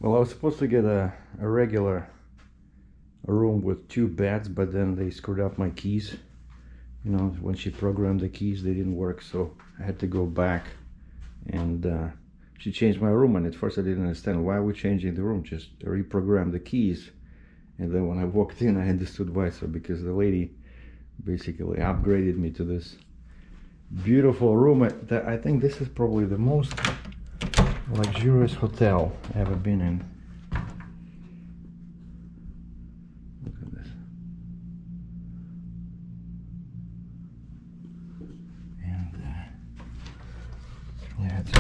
Well, I was supposed to get a regular room with 2 beds, but then they screwed up my keys. You know, when she programmed the keys, they didn't work, so I had to go back. And she changed my room, and at first I didn't understand why we're changing the room. Just reprogram the keys. And then when I walked in, I understood why. So because the lady basically upgraded me to this beautiful room. I think this is probably the most luxurious hotel I've ever been in. Look at this. And yeah, it's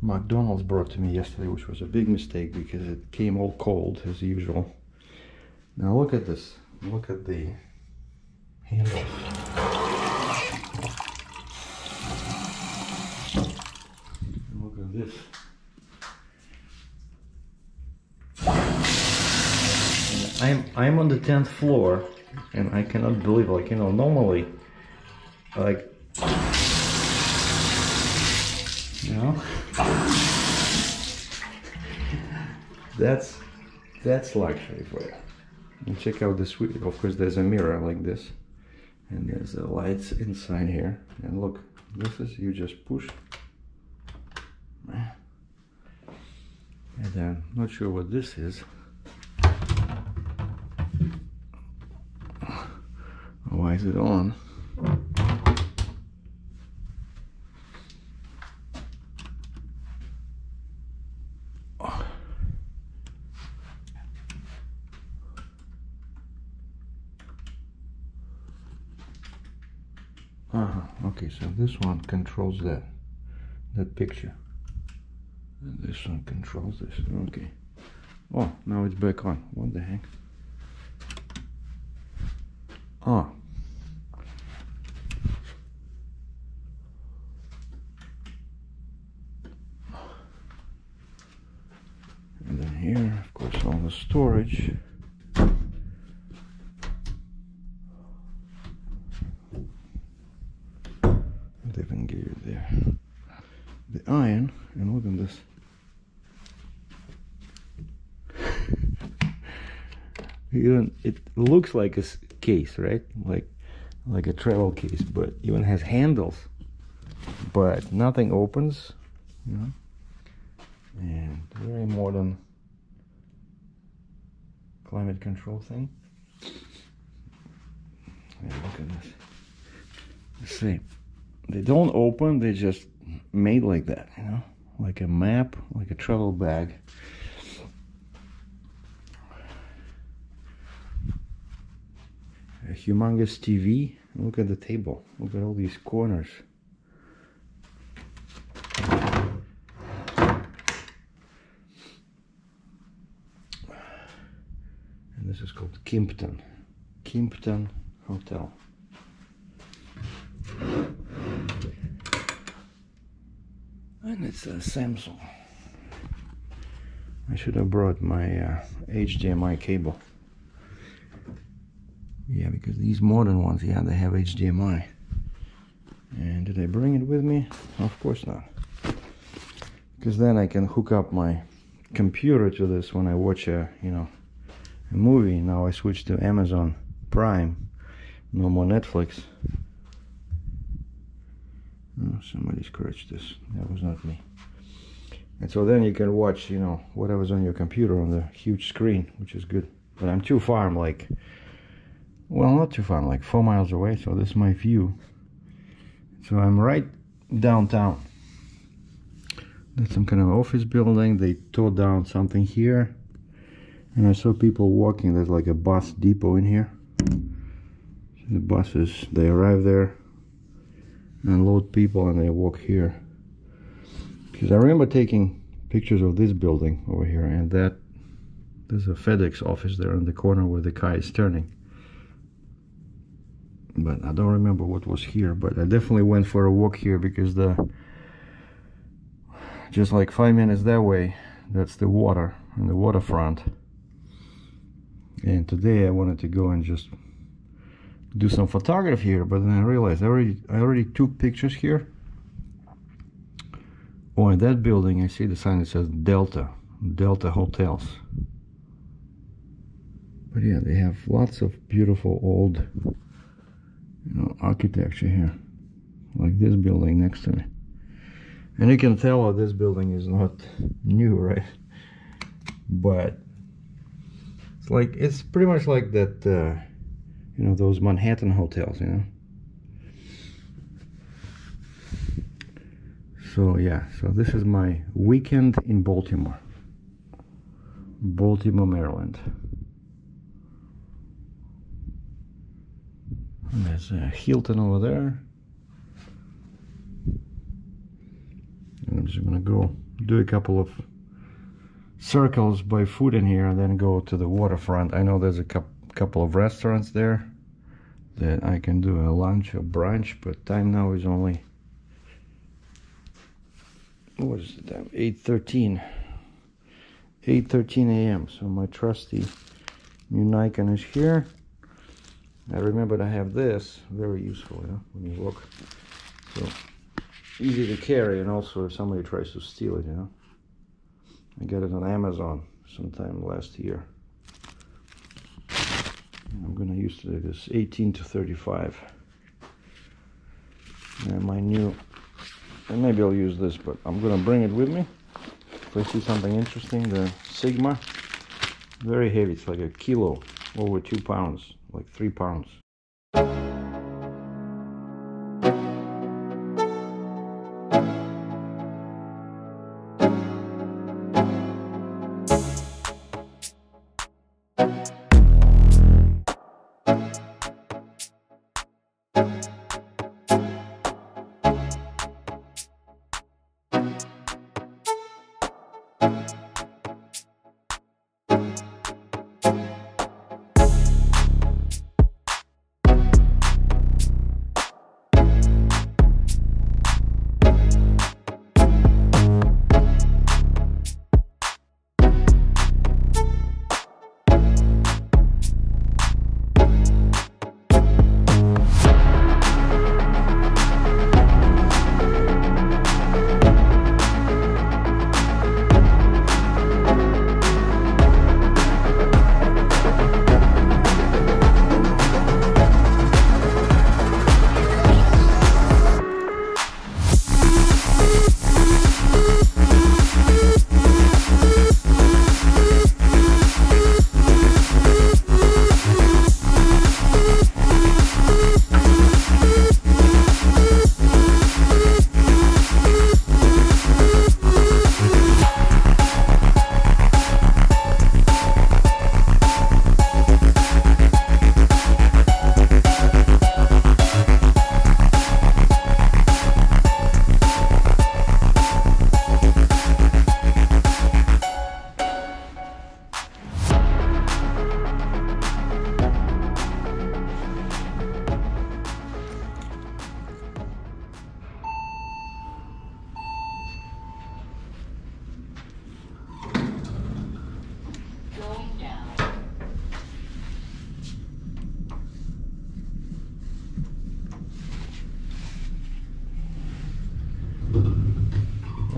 McDonald's brought to me yesterday, which was a big mistake because it came all cold as usual. Now look at this. Look at the handle. Look at this. I'm on the 10th floor, and I cannot believe, like, you know, normally, like, you know, that's luxury for you. And check out the suite. Of course, there's a mirror like this, and there's the lights inside here. And look, this is, you just push. And then, not sure what this is. Why is it on? Okay, so this one controls that picture, and this one controls this. Okay. Oh, now it's back on. What the heck? Oh. And then here, of course, all the storage. They even give you there the iron, and look at this. It looks like a case, right? Like a travel case, but even has handles, but nothing opens, you know. And very modern climate control thing. And look at this. See, they don't open, they just made like that, you know, like a map, like a travel bag. A humongous TV. Look at the table. Look at all these corners. And this is called Kimpton. Kimpton Hotel. And it's a Samsung. I should have brought my HDMI cable. Yeah, because these modern ones, yeah, they have HDMI. And did I bring it with me? Of course not. Because then I can hook up my computer to this when I watch a movie. Now I switch to Amazon Prime. No more Netflix. Oh, somebody scratched this. That was not me. And so then you can watch, you know, whatever's on your computer on the huge screen, which is good. But I'm too far. I'm like, well, not too far. I'm like 4 miles away. So this is my view. So I'm right downtown. That's some kind of office building. They tore down something here. And I saw people walking. There's like a bus depot in here. So the buses, they arrive there, unload people, and they walk here. Because I remember taking pictures of this building over here, and there's a FedEx office there in the corner where the car is turning. But I don't remember what was here, but I definitely went for a walk here because just like 5 minutes that way, that's the water and the waterfront. And today I wanted to go and just do some photography here, but then I realized I already took pictures here. Oh, in that building I see the sign that says Delta. Delta hotels. But yeah, they have lots of beautiful old, architecture here, like this building next to me. And you can tell this building is not new, right? But it's pretty much like that, those Manhattan hotels, So yeah, so this is my weekend in Baltimore, Maryland. And there's a Hilton over there. And I'm just gonna go do a couple of circles, buy food in here, and then go to the waterfront. I know there's a couple of restaurants there that I can do a lunch or brunch, but time now is only, what is the time? 8:13 a.m. So my trusty new Nikon is here. I remember I have this, very useful, when you look. So easy to carry, and also if somebody tries to steal it, I got it on Amazon sometime last year. And I'm gonna use this 18-35. And my new, and maybe I'll use this, but I'm gonna bring it with me. If I see something interesting, the Sigma, very heavy, it's like a kilo, over 2 pounds, like 3 pounds.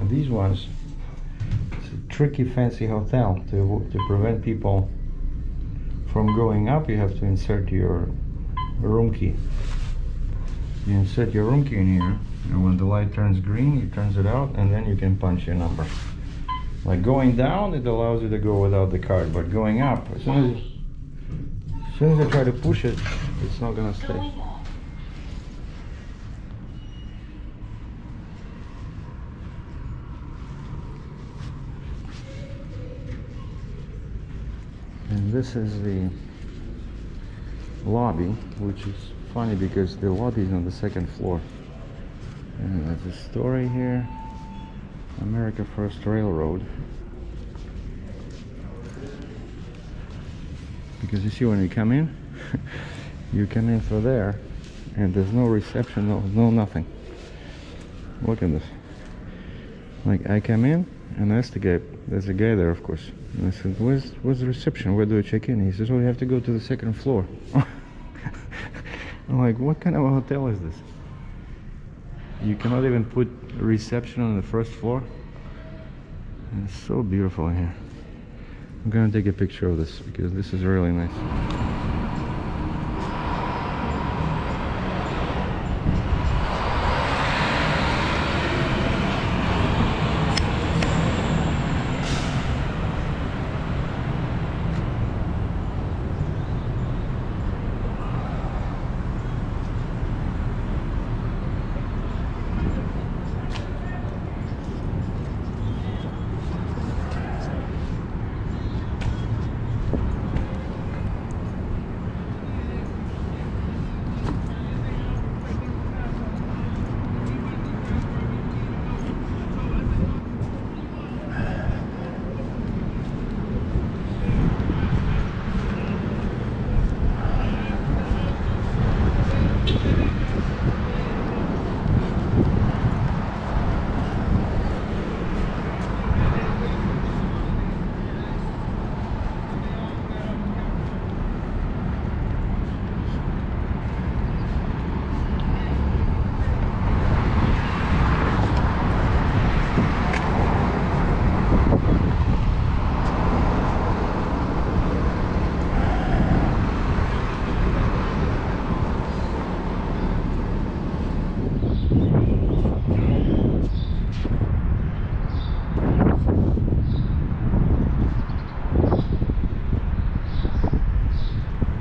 These ones, it's a tricky fancy hotel. To prevent people from going up, you have to insert your room key. You insert your room key in here, and when the light turns green, it turns it out, and then you can punch your number. Like going down, it allows you to go without the card, but going up, as soon as I try to push it, it's not gonna stay. And this is the lobby, which is funny because the lobby is on the 2nd floor. And there's a story here, America First Railroad. Because you see, when you come in, you come in through there, and there's no reception, no nothing. Look at this. Like, I come in, and asked the guy, there's a guy there, of course. And I said, where's the reception? Where do I check in? He says, oh, you have to go to the 2nd floor. I'm like, what kind of a hotel is this? You cannot even put reception on the 1st floor? It's so beautiful in here. I'm gonna take a picture of this because this is really nice.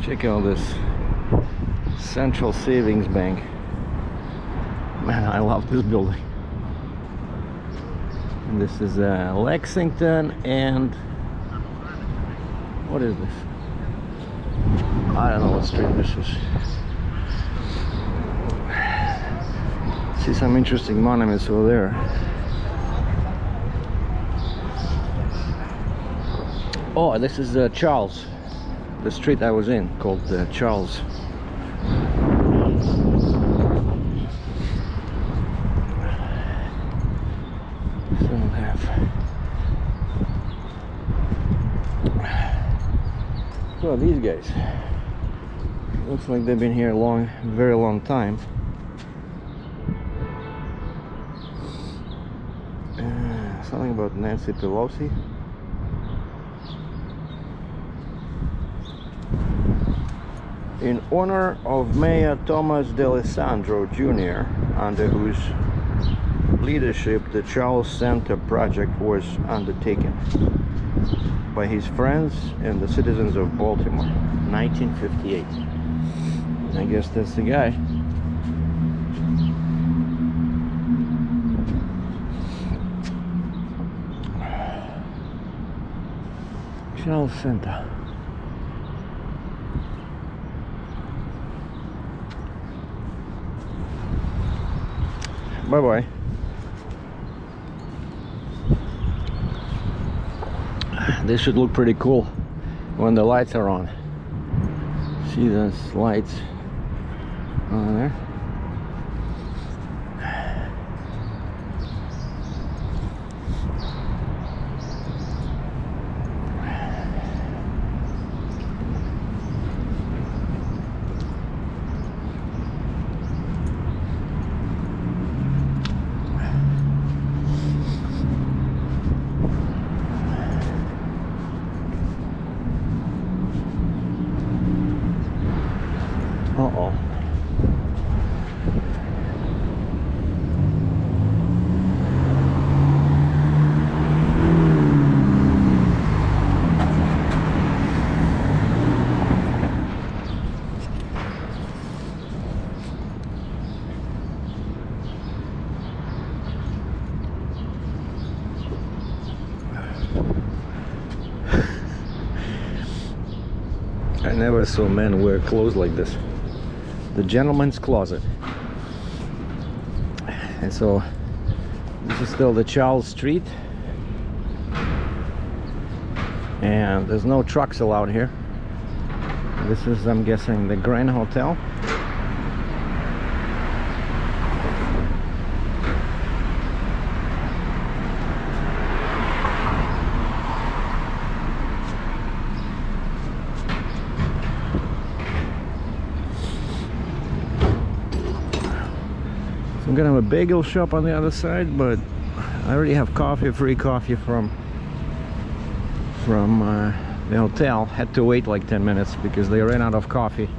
Check out this Central Savings Bank. Man, I love this building. And this is Lexington and what is this? I don't know what street this is. See some interesting monuments over there. Oh, this is Charles. The street I was in called Charles. So so these guys, looks like they've been here a very long time. Something about Nancy Pelosi. In honor of Mayor Thomas D'Alessandro Jr., under whose leadership the Charles Center project was undertaken by his friends and the citizens of Baltimore, 1958. I guess that's the guy. Charles Center. Bye-bye. This should look pretty cool when the lights are on. See those lights on there? Uh-oh. I never saw men wear clothes like this. The gentleman's closet. And so this is still the Charles Street, and there's no trucks allowed here. This is, I'm guessing, the Grand Hotel. I'm gonna have a bagel shop on the other side, but I already have coffee, free coffee from the hotel. Had to wait like 10 minutes because they ran out of coffee.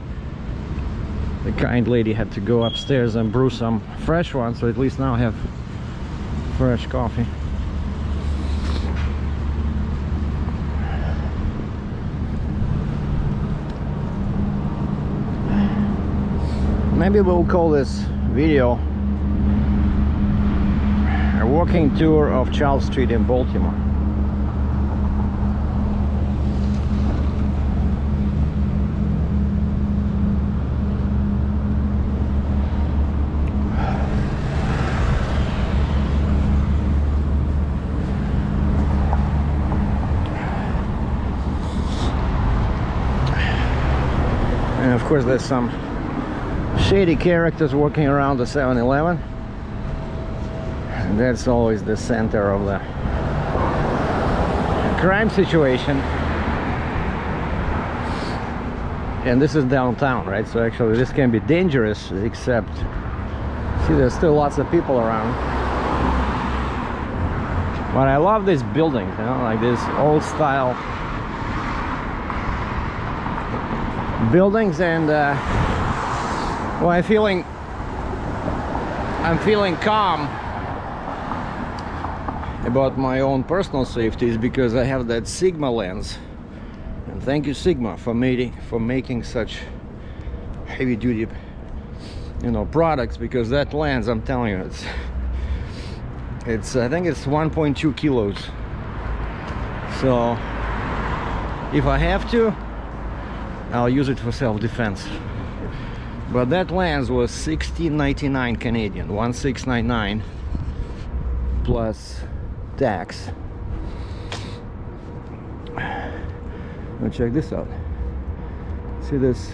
The kind lady had to go upstairs and brew some fresh one, so at least now I have fresh coffee. Maybe we'll call this video a walking tour of Charles Street in Baltimore. And of course there's some shady characters walking around the 7-Eleven. And that's always the center of the crime situation. And this is downtown, right? So actually this can be dangerous, except see there's still lots of people around. But I love these buildings, you know, like this old style buildings. And well, I'm feeling calm about my own personal safety is because I have that Sigma lens. And thank you Sigma for making such heavy duty, you know, products, because that lens, I'm telling you, it's I think it's 1.2 kilos. So if I have to, I'll use it for self-defense. But that lens was $16.99 Canadian, 1699 plus tax. Now check this out. See this?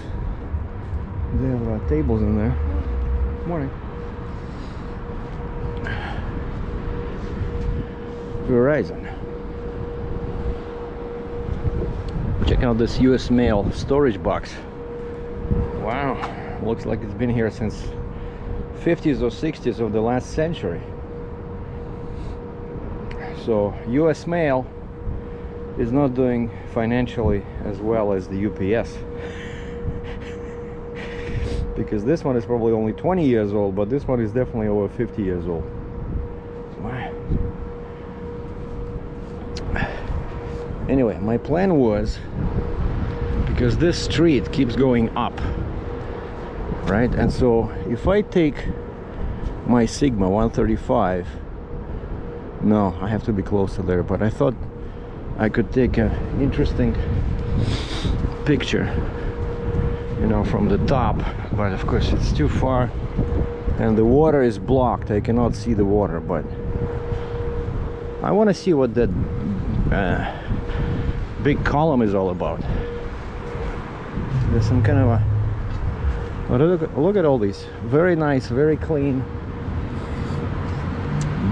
They have tables in there. Morning. Verizon. Check out this US mail storage box. Wow, looks like it's been here since 50s or 60s of the last century. So US mail is not doing financially as well as the UPS. Because this one is probably only 20 years old, but this one is definitely over 50 years old. Wow. Anyway, my plan was, because this street keeps going up, right? And so if I take my Sigma 135, no, I have to be closer there, but I thought I could take an interesting picture, you know, from the top, but of course it's too far and the water is blocked. I cannot see the water, but I want to see what that big column is all about. There's some kind of a, but look at all these very nice, very clean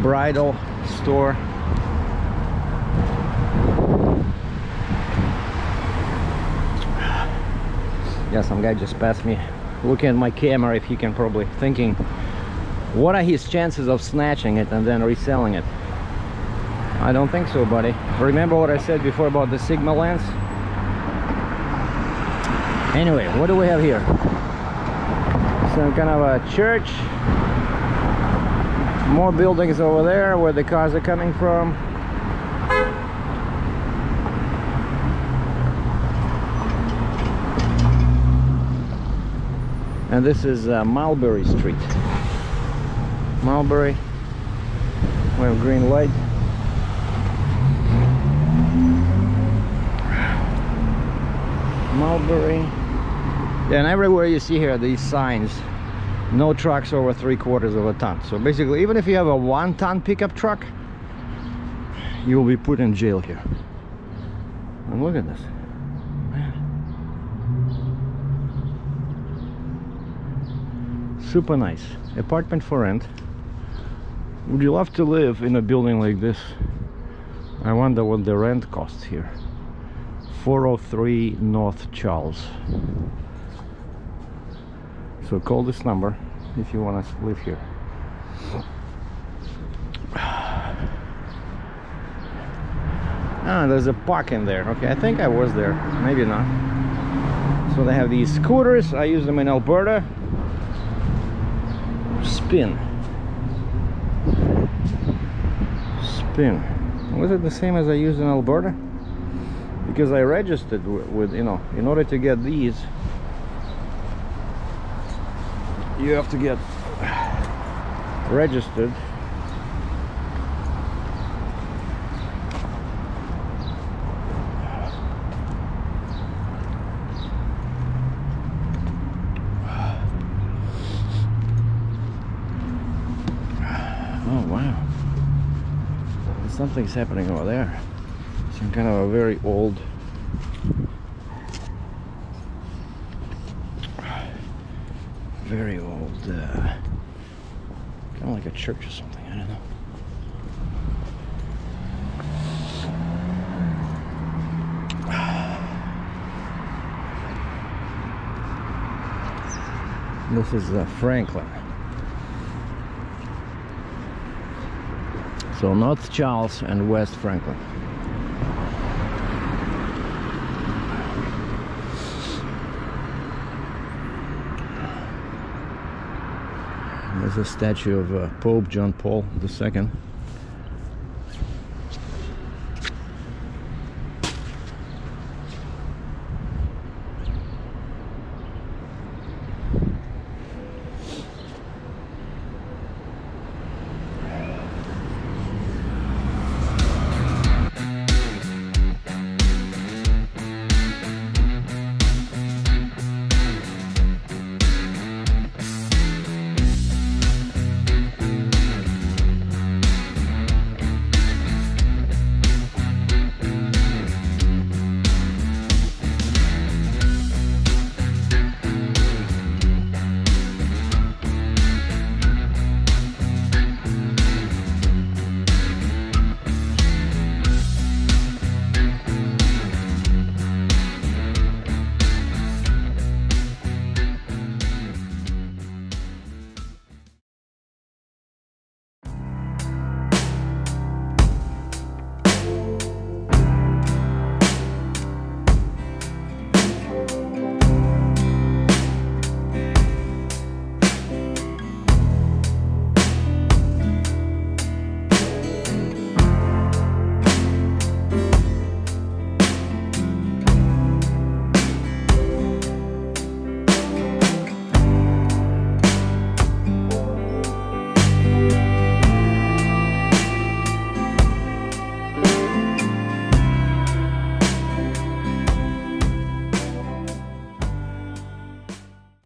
bridal store. Yeah, some guy just passed me looking at my camera, if he can, probably thinking what are his chances of snatching it and then reselling it. I don't think so, buddy. Remember what I said before about the Sigma lens? Anyway, what do we have here? Some kind of a church. More buildings over there where the cars are coming from. And this is Mulberry Street. Mulberry. We have green light. Mulberry. Yeah, and everywhere you see here these signs, no trucks over 3/4 of a ton. So basically, even if you have a 1-ton pickup truck, you will be put in jail here. And look at this. Man. Super nice. Apartment for rent. Would you love to live in a building like this? I wonder what the rent costs here. 403 North Charles. So call this number if you want to live here. Ah, there's a park in there. Okay, I think I was there. Maybe not. So they have these scooters. I use them in Alberta. Spin. Spin. Was it the same as I used in Alberta? Because I registered with, you know, in order to get these, you have to get registered. Oh wow, something's happening over there. Some kind of a very old kind of like a church or something, I don't know. This is Franklin. So North Charles and West Franklin. There's a statue of Pope John Paul II.